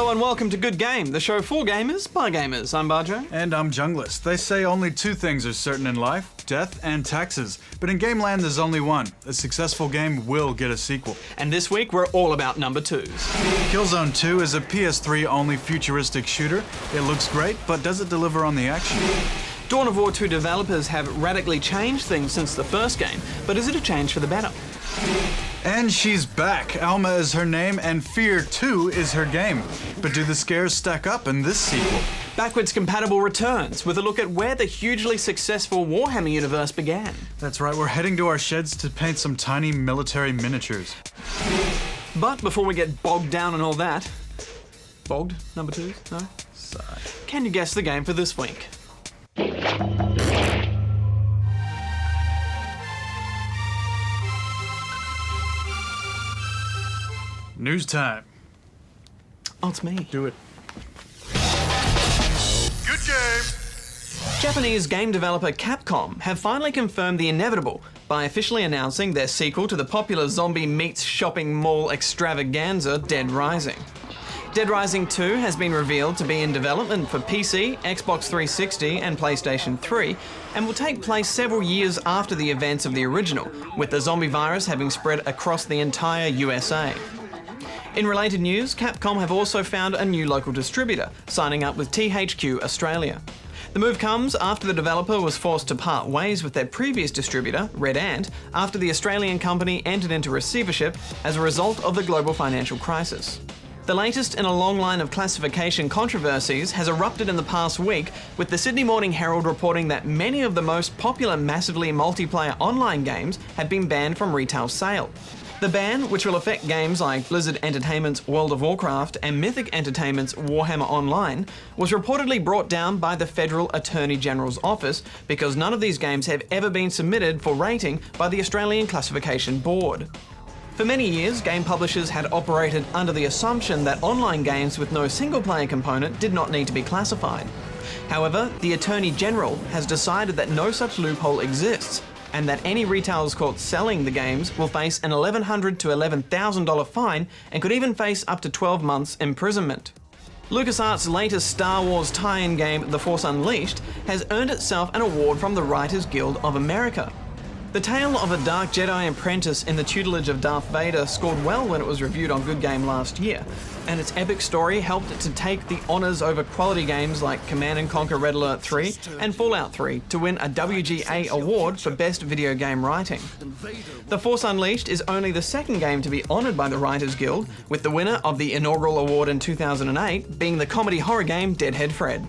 Hello and welcome to Good Game, the show for gamers by gamers. I'm Barjo. And I'm Junglist. They say only two things are certain in life, death and taxes. But in Game Land there's only one. A successful game will get a sequel. And this week we're all about number twos. Killzone 2 is a PS3 only futuristic shooter. It looks great, but does it deliver on the action? Dawn of War 2 developers have radically changed things since the first game, but is it a change for the better? And she's back. Alma is her name and F.E.A.R 2 is her game. But do the scares stack up in this sequel? Backwards compatible returns with a look at where the hugely successful Warhammer universe began. That's right, we're heading to our sheds to paint some tiny military miniatures. But before we get bogged down in all that... Bogged? Number twos? No? Sigh. Can you guess the game for this week? News time. Oh, it's me. Do it. Good game! Japanese game developer Capcom have finally confirmed the inevitable by officially announcing their sequel to the popular zombie meets shopping mall extravaganza Dead Rising. Dead Rising 2 has been revealed to be in development for PC, Xbox 360 and PlayStation 3 and will take place several years after the events of the original, with the zombie virus having spread across the entire USA. In related news, Capcom have also found a new local distributor, signing up with THQ Australia. The move comes after the developer was forced to part ways with their previous distributor, Red Ant, after the Australian company entered into receivership as a result of the global financial crisis. The latest in a long line of classification controversies has erupted in the past week, with the Sydney Morning Herald reporting that many of the most popular massively multiplayer online games have been banned from retail sale. The ban, which will affect games like Blizzard Entertainment's World of Warcraft and Mythic Entertainment's Warhammer Online, was reportedly brought down by the Federal Attorney General's office because none of these games have ever been submitted for rating by the Australian Classification Board. For many years, game publishers had operated under the assumption that online games with no single-player component did not need to be classified. However, the Attorney General has decided that no such loophole exists, and that any retailers caught selling the games will face an $1,100 to $11,000 fine and could even face up to 12 months imprisonment. LucasArts' latest Star Wars tie-in game, The Force Unleashed, has earned itself an award from the Writers Guild of America. The tale of a Dark Jedi apprentice in the tutelage of Darth Vader scored well when it was reviewed on Good Game last year, and its epic story helped it to take the honours over quality games like Command & Conquer Red Alert 3 and Fallout 3 to win a WGA award for Best Video Game Writing. The Force Unleashed is only the second game to be honoured by the Writers Guild, with the winner of the inaugural award in 2008 being the comedy horror game Deadhead Fred.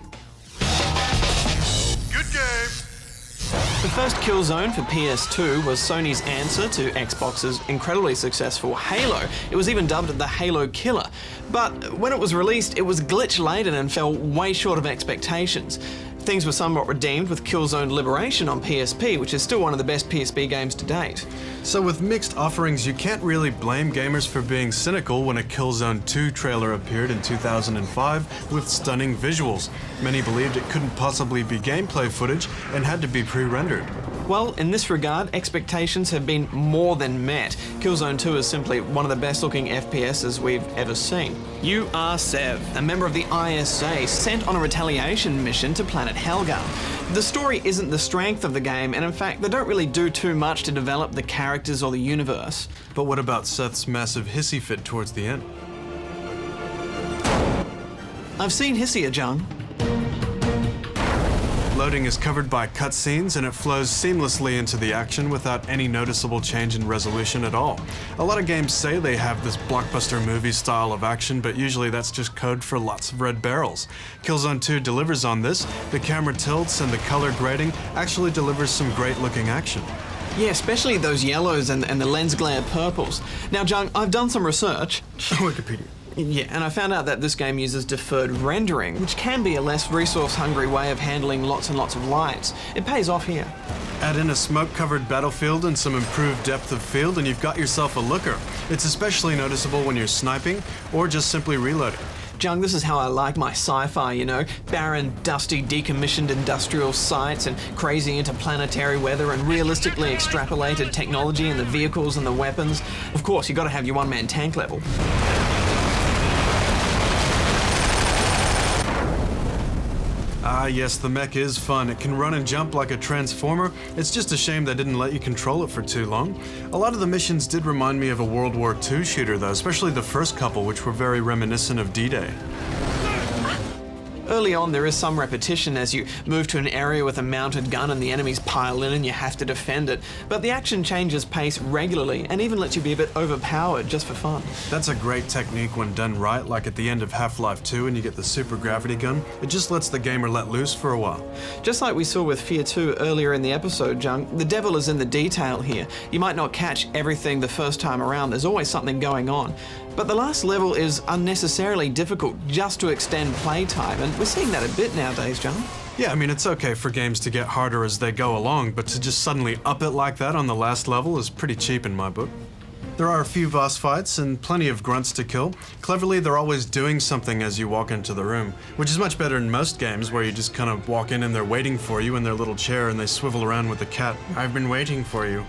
The first Killzone for PS2 was Sony's answer to Xbox's incredibly successful Halo. It was even dubbed the Halo Killer. But when it was released, it was glitch-laden and fell way short of expectations. Things were somewhat redeemed with Killzone Liberation on PSP, which is still one of the best PSP games to date. So with mixed offerings, you can't really blame gamers for being cynical when a Killzone 2 trailer appeared in 2005 with stunning visuals. Many believed it couldn't possibly be gameplay footage and had to be pre-rendered. Well, in this regard, expectations have been more than met. Killzone 2 is simply one of the best-looking FPSs we've ever seen. You are Sev, a member of the ISA, sent on a retaliation mission to planet Helgar. The story isn't the strength of the game, and in fact, they don't really do too much to develop the characters or the universe. But what about Seth's massive hissy fit towards the end? I've seen hissier, John. Loading is covered by cutscenes and it flows seamlessly into the action without any noticeable change in resolution at all. A lot of games say they have this blockbuster movie style of action, but usually that's just code for lots of red barrels. Killzone 2 delivers on this. The camera tilts and the color grading actually delivers some great looking action. Yeah, especially those yellows and the lens glare purples. Now, Jung, I've done some research. Wikipedia. Yeah, and I found out that this game uses deferred rendering, which can be a less resource-hungry way of handling lots and lots of lights. It pays off here. Add in a smoke-covered battlefield and some improved depth of field and you've got yourself a looker. It's especially noticeable when you're sniping or just simply reloading. Jung, this is how I like my sci-fi, you know? Barren, dusty, decommissioned industrial sites and crazy interplanetary weather and realistically extrapolated technology in the vehicles and the weapons. Of course, you gotta have your one-man tank level. Ah, yes, the mech is fun. It can run and jump like a transformer. It's just a shame they didn't let you control it for too long. A lot of the missions did remind me of a World War II shooter, though, especially the first couple, which were very reminiscent of D-Day. Early on, there is some repetition as you move to an area with a mounted gun and the enemies pile in and you have to defend it. But the action changes pace regularly and even lets you be a bit overpowered just for fun. That's a great technique when done right, like at the end of Half-Life 2 and you get the super gravity gun. It just lets the gamer let loose for a while. Just like we saw with F.E.A.R 2 earlier in the episode, Jung, the devil is in the detail here. You might not catch everything the first time around, there's always something going on. But the last level is unnecessarily difficult just to extend playtime, and we're seeing that a bit nowadays, John. Yeah, I mean, it's okay for games to get harder as they go along, but to just suddenly up it like that on the last level is pretty cheap in my book. There are a few boss fights and plenty of grunts to kill. Cleverly, they're always doing something as you walk into the room, which is much better in most games where you just kind of walk in and they're waiting for you in their little chair and they swivel around with the cat. I've been waiting for you.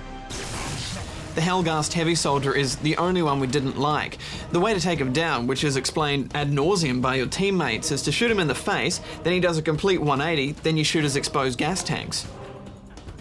The Helghast Heavy Soldier is the only one we didn't like. The way to take him down, which is explained ad nauseum by your teammates, is to shoot him in the face, then he does a complete 180, then you shoot his exposed gas tanks.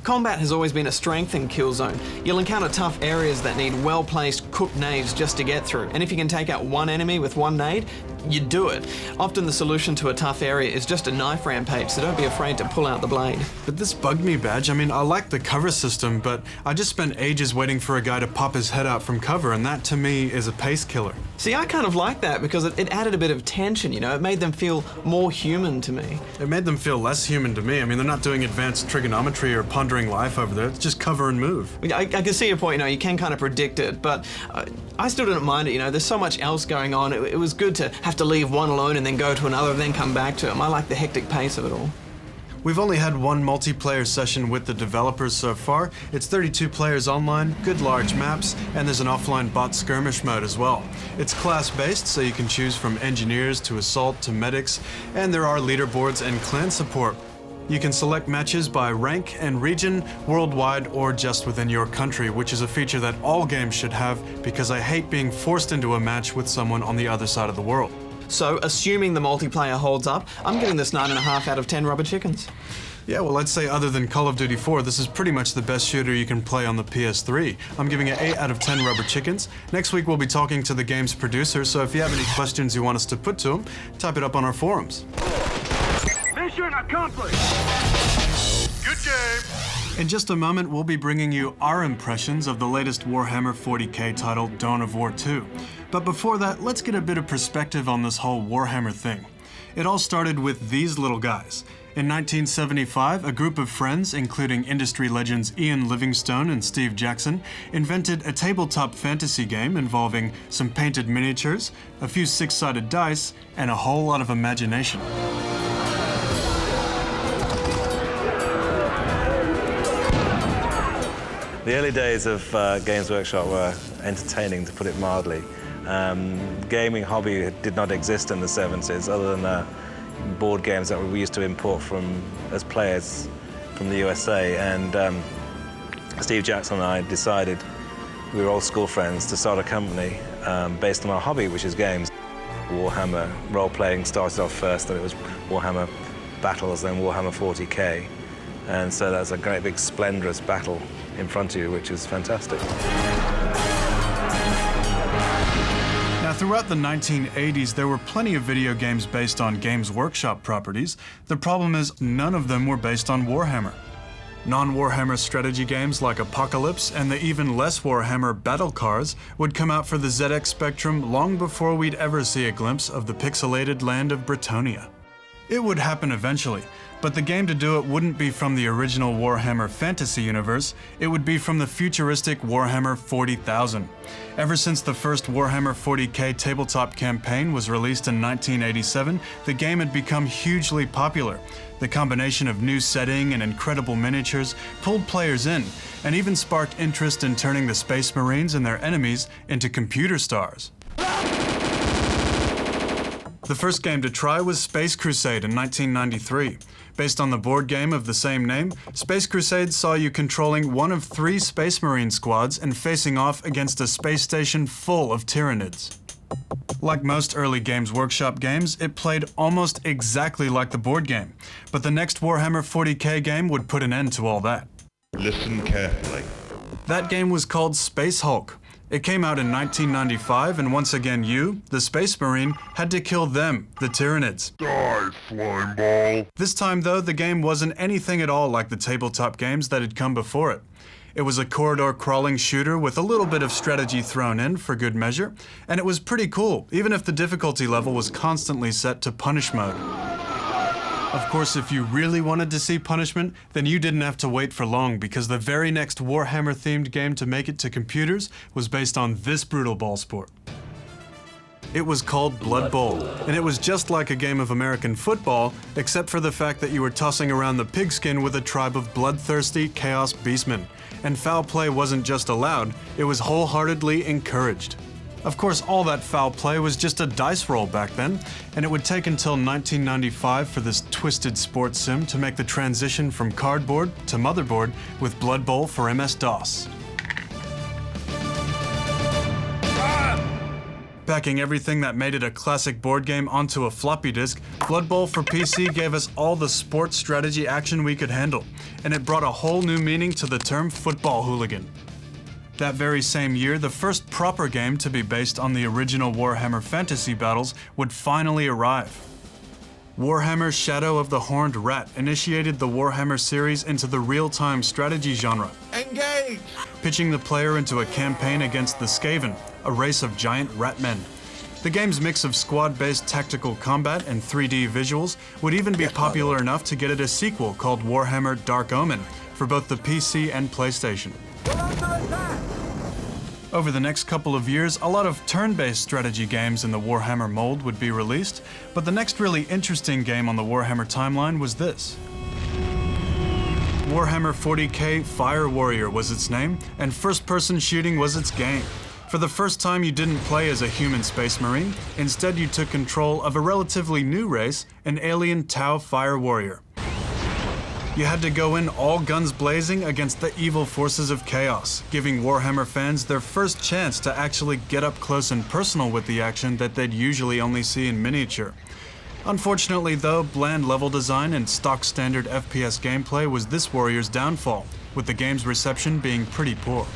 Combat has always been a strength in Killzone. You'll encounter tough areas that need well-placed cooked nades just to get through, and if you can take out one enemy with one nade, you do it. Often the solution to a tough area is just a knife rampage, so don't be afraid to pull out the blade. But this bugged me, Badge. I mean, I like the cover system, but I just spent ages waiting for a guy to pop his head out from cover, and that to me is a pace killer. See, I kind of like that because it added a bit of tension, you know, it made them feel more human to me. It made them feel less human to me. I mean, they're not doing advanced trigonometry or pondering life over there. It's just cover and move. I can see your point, you know, you can kind of predict it, but I still didn't mind it, you know, there's so much else going on. It was good to have to leave one alone and then go to another, then come back to him. I like the hectic pace of it all. We've only had one multiplayer session with the developers so far. It's 32 players online, good large maps, and there's an offline bot skirmish mode as well. It's class-based, so you can choose from engineers to assault to medics, and there are leaderboards and clan support. You can select matches by rank and region, worldwide, or just within your country, which is a feature that all games should have because I hate being forced into a match with someone on the other side of the world. So, assuming the multiplayer holds up, I'm giving this 9.5 out of 10 rubber chickens. Yeah, well, I'd say other than Call of Duty 4, this is pretty much the best shooter you can play on the PS3. I'm giving it 8 out of 10 rubber chickens. Next week, we'll be talking to the game's producer, so if you have any questions you want us to put to him, type it up on our forums. Mission accomplished! Good game! In just a moment, we'll be bringing you our impressions of the latest Warhammer 40k title, Dawn of War 2. But before that, let's get a bit of perspective on this whole Warhammer thing. It all started with these little guys. In 1975, a group of friends, including industry legends Ian Livingstone and Steve Jackson, invented a tabletop fantasy game involving some painted miniatures, a few six-sided dice, and a whole lot of imagination. The early days of Games Workshop were entertaining, to put it mildly. Gaming hobby did not exist in the 70s, other than board games that we used to import as players from the USA. And Steve Jackson and I decided, we were old school friends, to start a company based on our hobby, which is games. Warhammer role-playing started off first, then it was Warhammer Battles, then Warhammer 40k. And so that's a great big splendorous battle in front of you, which is fantastic. Now, throughout the 1980s, there were plenty of video games based on Games Workshop properties. The problem is, none of them were based on Warhammer. Non-Warhammer strategy games like Apocalypse and the even less Warhammer Battle Cars would come out for the ZX Spectrum long before we'd ever see a glimpse of the pixelated land of Bretonnia. It would happen eventually, but the game to do it wouldn't be from the original Warhammer fantasy universe, it would be from the futuristic Warhammer 40,000. Ever since the first Warhammer 40k tabletop campaign was released in 1987, the game had become hugely popular. The combination of new setting and incredible miniatures pulled players in, and even sparked interest in turning the Space Marines and their enemies into computer stars. The first game to try was Space Crusade in 1993. Based on the board game of the same name, Space Crusade saw you controlling one of 3 Space Marine squads and facing off against a space station full of Tyranids. Like most early Games Workshop games, it played almost exactly like the board game, but the next Warhammer 40k game would put an end to all that. Listen carefully. That game was called Space Hulk. It came out in 1995, and once again you, the Space Marine, had to kill them, the Tyranids. Die, slime ball. This time though, the game wasn't anything at all like the tabletop games that had come before it. It was a corridor crawling shooter with a little bit of strategy thrown in for good measure, and it was pretty cool, even if the difficulty level was constantly set to punish mode. Of course, if you really wanted to see punishment, then you didn't have to wait for long, because the very next Warhammer-themed game to make it to computers was based on this brutal ball sport. It was called Blood Bowl, and it was just like a game of American football, except for the fact that you were tossing around the pigskin with a tribe of bloodthirsty Chaos Beastmen. And foul play wasn't just allowed, it was wholeheartedly encouraged. Of course, all that foul play was just a dice roll back then, and it would take until 1995 for this twisted sports sim to make the transition from cardboard to motherboard with Blood Bowl for MS-DOS. Packing everything that made it a classic board game onto a floppy disk, Blood Bowl for PC gave us all the sports strategy action we could handle, and it brought a whole new meaning to the term football hooligan. That very same year, the first proper game to be based on the original Warhammer fantasy battles would finally arrive. Warhammer Shadow of the Horned Rat initiated the Warhammer series into the real-time strategy genre. Engage! Pitching the player into a campaign against the Skaven, a race of giant rat men. The game's mix of squad-based tactical combat and 3D visuals would even be popular enough to get it a sequel called Warhammer Dark Omen for both the PC and PlayStation. Over the next couple of years, a lot of turn-based strategy games in the Warhammer mold would be released, but the next really interesting game on the Warhammer timeline was this. Warhammer 40k Fire Warrior was its name, and first-person shooting was its game. For the first time, you didn't play as a human space marine. Instead, you took control of a relatively new race, an alien Tau Fire Warrior. You had to go in all guns blazing against the evil forces of chaos, giving Warhammer fans their first chance to actually get up close and personal with the action that they'd usually only see in miniature. Unfortunately though, bland level design and stock standard FPS gameplay was this warrior's downfall, with the game's reception being pretty poor.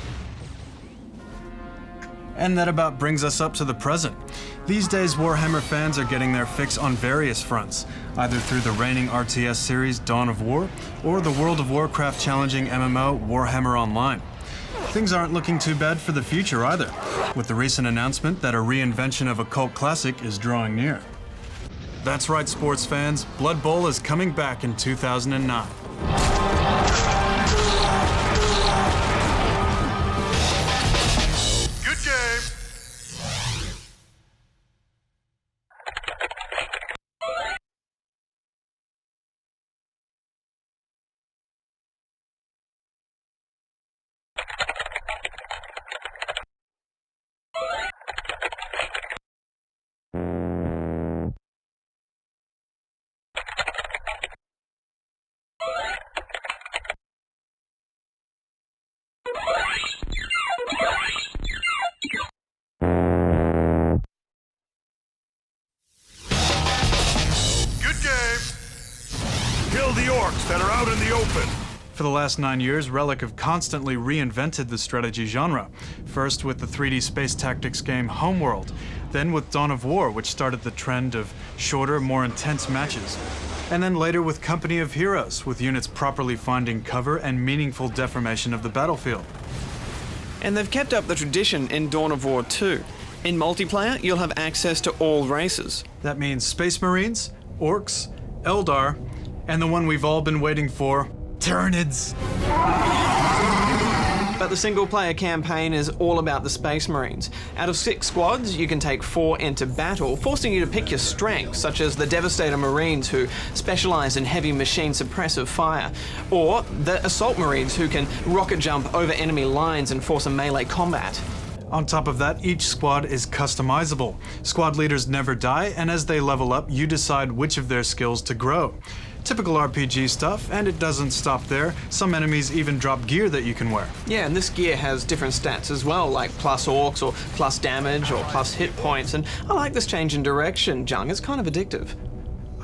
And that about brings us up to the present. These days, Warhammer fans are getting their fix on various fronts, either through the reigning RTS series Dawn of War, or the World of Warcraft challenging MMO Warhammer Online. Things aren't looking too bad for the future either, with the recent announcement that a reinvention of a cult classic is drawing near. That's right, sports fans, Blood Bowl is coming back in 2009. Kill the orcs that are out in the open! For the last 9 years, Relic have constantly reinvented the strategy genre. First with the 3D space tactics game Homeworld, then with Dawn of War, which started the trend of shorter, more intense matches. And then later with Company of Heroes, with units properly finding cover and meaningful deformation of the battlefield. And they've kept up the tradition in Dawn of War 2. In multiplayer, you'll have access to all races. That means Space Marines, Orcs, Eldar, and the one we've all been waiting for, Tyranids. But the single-player campaign is all about the Space Marines. Out of 6 squads, you can take 4 into battle, forcing you to pick your strengths, such as the Devastator Marines, who specialize in heavy machine suppressive fire, or the Assault Marines, who can rocket jump over enemy lines and force a melee combat. On top of that, each squad is customizable. Squad leaders never die, and as they level up, you decide which of their skills to grow. Typical RPG stuff, and it doesn't stop there. Some enemies even drop gear that you can wear. Yeah, and this gear has different stats as well, like plus orcs or plus damage or plus hit points, and I like this change in direction, Jung. It's kind of addictive.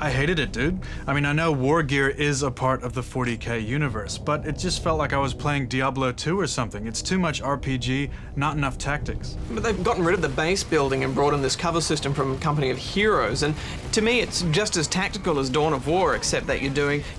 I hated it, dude. I mean, I know war gear is a part of the 40k universe, but it just felt like I was playing Diablo 2 or something. It's too much RPG, not enough tactics. But they've gotten rid of the base building and brought in this cover system from Company of Heroes, and to me it's just as tactical as Dawn of War, except that you're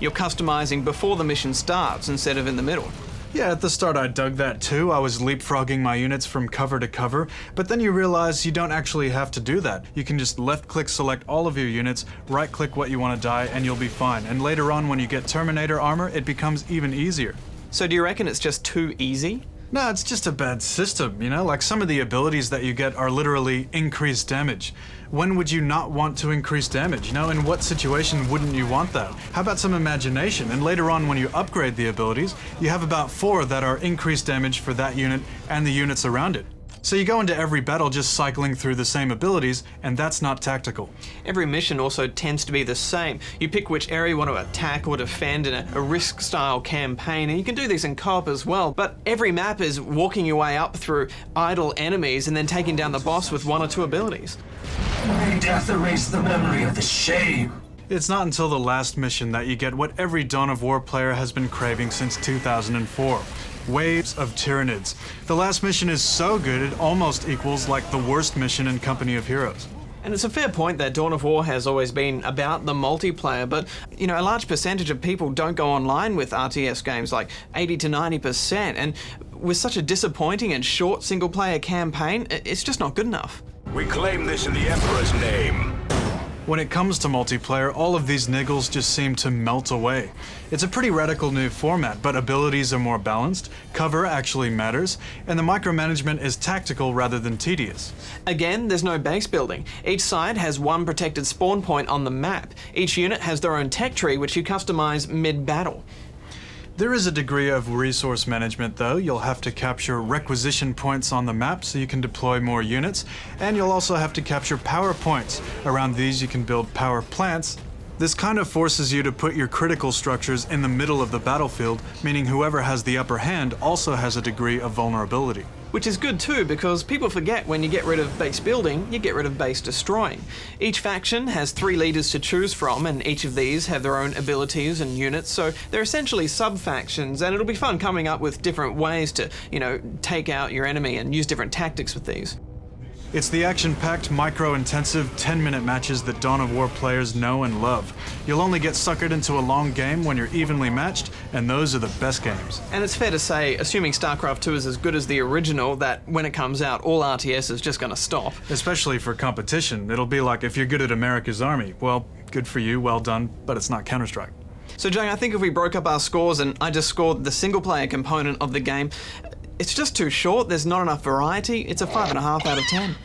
customizing before the mission starts instead of in the middle. Yeah, at the start I dug that too. I was leapfrogging my units from cover to cover, but then you realize you don't actually have to do that. You can just left-click select all of your units, right-click what you want to die, and you'll be fine. And later on, when you get Terminator armor, it becomes even easier. So do you reckon it's just too easy? No, it's just a bad system, you know? Like, some of the abilities that you get are literally increased damage. When would you not want to increase damage? You know, in what situation wouldn't you want that? How about some imagination? And later on, when you upgrade the abilities, you have about 4 that are increased damage for that unit and the units around it. So you go into every battle just cycling through the same abilities, and that's not tactical. Every mission also tends to be the same. You pick which area you want to attack or defend in a risk-style campaign, and you can do these in co-op as well, but every map is walking your way up through idle enemies and then taking down the boss with 1 or 2 abilities. May death erase the memory of the shame. It's not until the last mission that you get what every Dawn of War player has been craving since 2004. Waves of Tyranids. The last mission is so good it almost equals like the worst mission in Company of Heroes. And it's a fair point that Dawn of War has always been about the multiplayer, but you know, a large percentage of people don't go online with RTS games, like 80 to 90%, and with such a disappointing and short single-player campaign, it's just not good enough. We claim this in the Emperor's name. When it comes to multiplayer, all of these niggles just seem to melt away. It's a pretty radical new format, but abilities are more balanced, cover actually matters, and the micromanagement is tactical rather than tedious. Again, there's no base building. Each side has 1 protected spawn point on the map. Each unit has their own tech tree, which you customize mid-battle. There is a degree of resource management though. You'll have to capture requisition points on the map so you can deploy more units, and you'll also have to capture power points. Around these you can build power plants. This kind of forces you to put your critical structures in the middle of the battlefield, meaning whoever has the upper hand also has a degree of vulnerability. Which is good too, because people forget when you get rid of base building, you get rid of base destroying. Each faction has 3 leaders to choose from, and each of these have their own abilities and units, so they're essentially sub-factions, and it'll be fun coming up with different ways to, take out your enemy and use different tactics with these. It's the action-packed, micro-intensive 10-minute matches that Dawn of War players know and love. You'll only get suckered into a long game when you're evenly matched, and those are the best games. And it's fair to say, assuming StarCraft 2 is as good as the original, that when it comes out, all RTS is just gonna stop. Especially for competition. It'll be like if you're good at America's Army. Well, good for you, well done, but it's not Counter-Strike. So Jung, I think if we broke up our scores and I just scored the single-player component of the game, it's just too short, there's not enough variety. It's a 5.5 out of 10.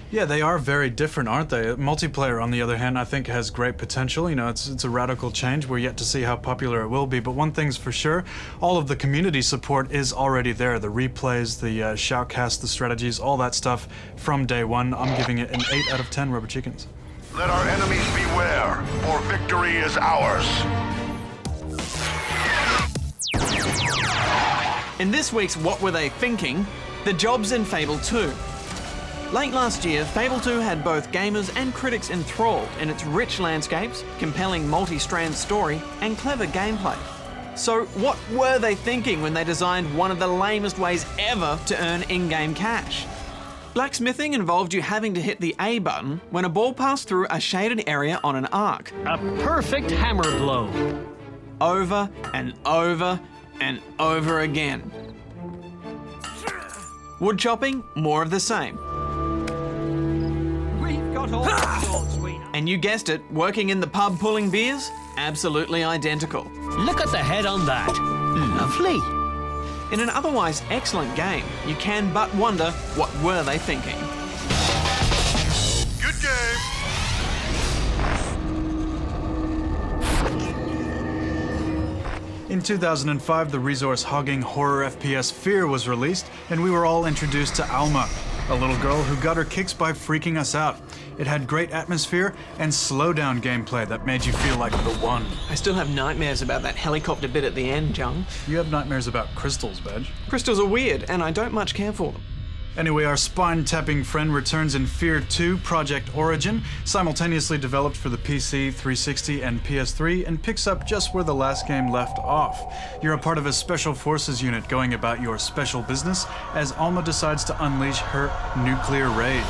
Yeah, they are very different, aren't they? Multiplayer, on the other hand, I think has great potential. It's a radical change. We're yet to see how popular it will be, but one thing's for sure, all of the community support is already there. The replays, the shoutcasts, the strategies, all that stuff from day one. I'm giving it an 8 out of 10 rubber chickens. Let our enemies beware, for victory is ours. In this week's What Were They Thinking? The jobs in Fable 2. Late last year, Fable 2 had both gamers and critics enthralled in its rich landscapes, compelling multi-strand story, and clever gameplay. So what were they thinking when they designed one of the lamest ways ever to earn in-game cash? Blacksmithing involved you having to hit the A button when a ball passed through a shaded area on an arc. A perfect hammer blow. Over and over and over again. Wood chopping, more of the same. We've got all sorts, And you guessed it, working in the pub pulling beers? Absolutely identical. Look at the head on that. Lovely. In an otherwise excellent game, you can but wonder, what were they thinking? Good game. In 2005, the resource-hogging horror FPS F.E.A.R was released, and we were all introduced to Alma, a little girl who got her kicks by freaking us out. It had great atmosphere and slowdown gameplay that made you feel like the one. I still have nightmares about that helicopter bit at the end, Jung. You have nightmares about crystals, Badge. Crystals are weird, and I don't much care for them. Anyway, our spine-tapping friend returns in F.E.A.R 2 Project Origin, simultaneously developed for the PC, 360, and PS3, and picks up just where the last game left off. You're a part of a special forces unit going about your special business as Alma decides to unleash her nuclear rage.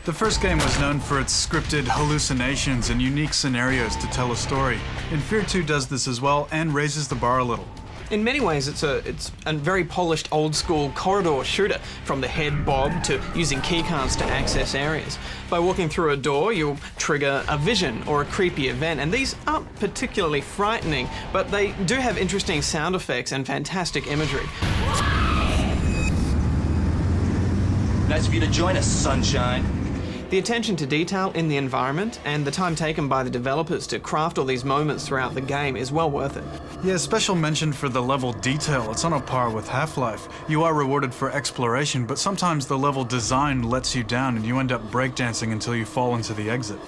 The first game was known for its scripted hallucinations and unique scenarios to tell a story. And F.E.A.R 2 does this as well and raises the bar a little. In many ways, it's a very polished old-school corridor shooter, from the head bob to using keycards to access areas. By walking through a door, you'll trigger a vision or a creepy event, and these aren't particularly frightening, but they do have interesting sound effects and fantastic imagery. Nice of you to join us, sunshine. The attention to detail in the environment and the time taken by the developers to craft all these moments throughout the game is well worth it. Yeah, special mention for the level detail. It's on a par with Half-Life. You are rewarded for exploration, but sometimes the level design lets you down and you end up breakdancing until you fall into the exit.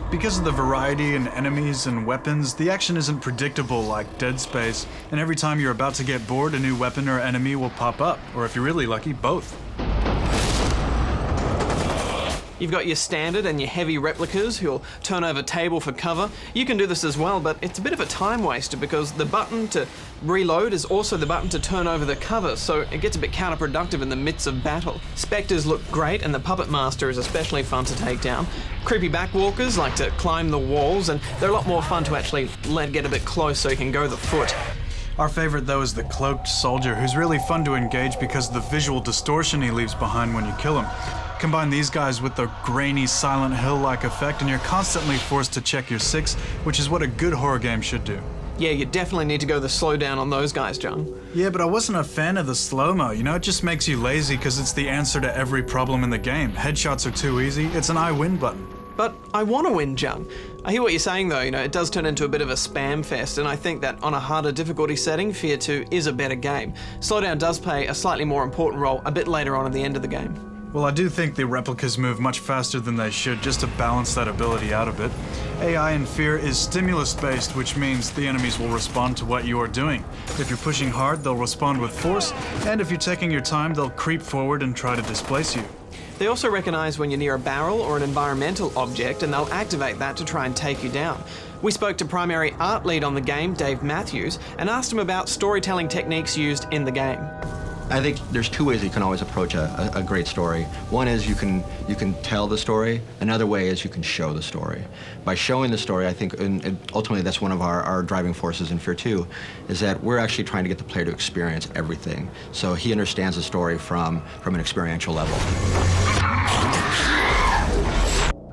Because of the variety in enemies and weapons, the action isn't predictable like Dead Space, and every time you're about to get bored, a new weapon or enemy will pop up, or if you're really lucky, both. You've got your standard and your heavy replicas who'll turn over table for cover. You can do this as well, but it's a bit of a time waster because the button to reload is also the button to turn over the cover, so it gets a bit counterproductive in the midst of battle. Spectres look great, and the Puppet Master is especially fun to take down. Creepy backwalkers like to climb the walls, and they're a lot more fun to actually let get a bit close so you can go the foot. Our favorite, though, is the Cloaked Soldier, who's really fun to engage because of the visual distortion he leaves behind when you kill him. Combine these guys with the grainy Silent Hill-like effect, and you're constantly forced to check your six, which is what a good horror game should do. Yeah, you definitely need to go the slowdown on those guys, Jung. Yeah, but I wasn't a fan of the slow-mo. You know, it just makes you lazy because it's the answer to every problem in the game. Headshots are too easy. It's an I win button. But I want to win, Jung. I hear what you're saying, though. You know, it does turn into a bit of a spam fest, and I think that on a harder difficulty setting, F.E.A.R 2 is a better game. Slowdown does play a slightly more important role a bit later on at the end of the game. Well, I do think the replicas move much faster than they should, just to balance that ability out a bit. AI in F.E.A.R is stimulus-based, which means the enemies will respond to what you are doing. If you're pushing hard, they'll respond with force, and if you're taking your time, they'll creep forward and try to displace you. They also recognize when you're near a barrel or an environmental object, and they'll activate that to try and take you down. We spoke to primary art lead on the game, Dave Matthews, and asked him about storytelling techniques used in the game. I think there's two ways you can always approach a great story. One is you can tell the story. Another way is you can show the story. By showing the story, I think, and ultimately that's one of our driving forces in F.E.A.R 2, is that we're actually trying to get the player to experience everything. So he understands the story from an experiential level.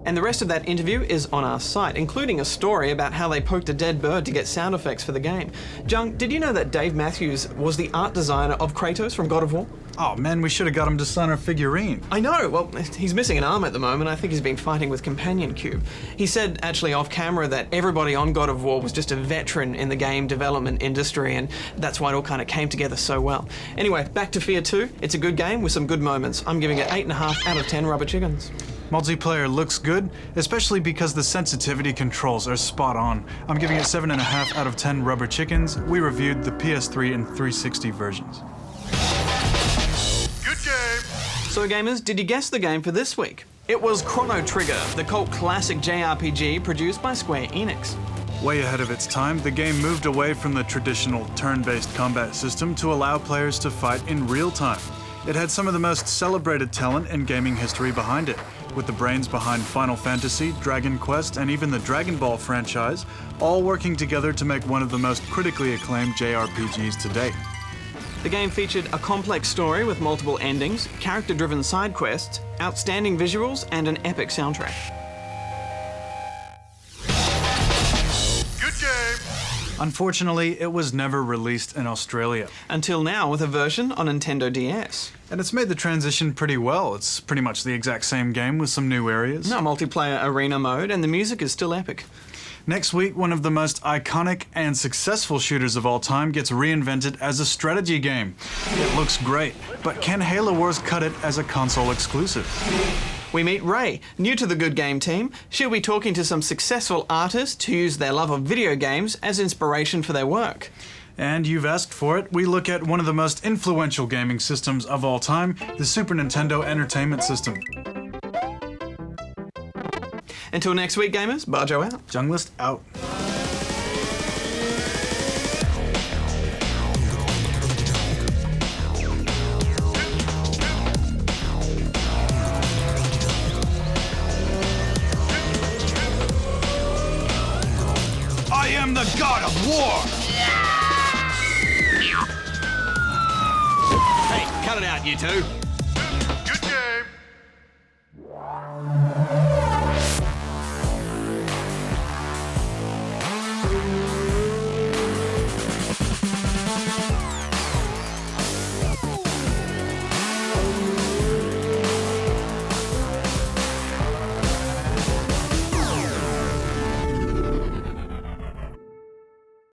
And the rest of that interview is on our site, including a story about how they poked a dead bird to get sound effects for the game. Jung, did you know that Dave Matthews was the art designer of Kratos from God of War? Oh man, we should have got him to sign our figurine. I know, well, he's missing an arm at the moment. I think he's been fighting with Companion Cube. He said, actually off camera, that everybody on God of War was just a veteran in the game development industry, and that's why it all kind of came together so well. Anyway, back to F.E.A.R 2. It's a good game with some good moments. I'm giving it 8.5 out of 10 rubber chickens. Multiplayer looks good, especially because the sensitivity controls are spot on. I'm giving it 7.5 out of 10 rubber chickens. We reviewed the PS3 and 360 versions. Good game. So gamers, did you guess the game for this week? It was Chrono Trigger, the cult classic JRPG produced by Square Enix. Way ahead of its time, the game moved away from the traditional turn-based combat system to allow players to fight in real time. It had some of the most celebrated talent in gaming history behind it, with the brains behind Final Fantasy, Dragon Quest, and even the Dragon Ball franchise, all working together to make one of the most critically acclaimed JRPGs to date. The game featured a complex story with multiple endings, character-driven side quests, outstanding visuals, and an epic soundtrack. Good game. Unfortunately, it was never released in Australia. Until now, with a version on Nintendo DS. And it's made the transition pretty well. It's pretty much the exact same game with some new areas. No multiplayer arena mode, and the music is still epic. Next week, one of the most iconic and successful shooters of all time gets reinvented as a strategy game. It looks great, but can Halo Wars cut it as a console exclusive? We meet Ray, new to the Good Game team. She'll be talking to some successful artists who use their love of video games as inspiration for their work. And you've asked for it, we look at one of the most influential gaming systems of all time, the Super Nintendo Entertainment System. Until next week, gamers, Barjo out. Junglist out. I am the god of war! Hey, cut it out, you two.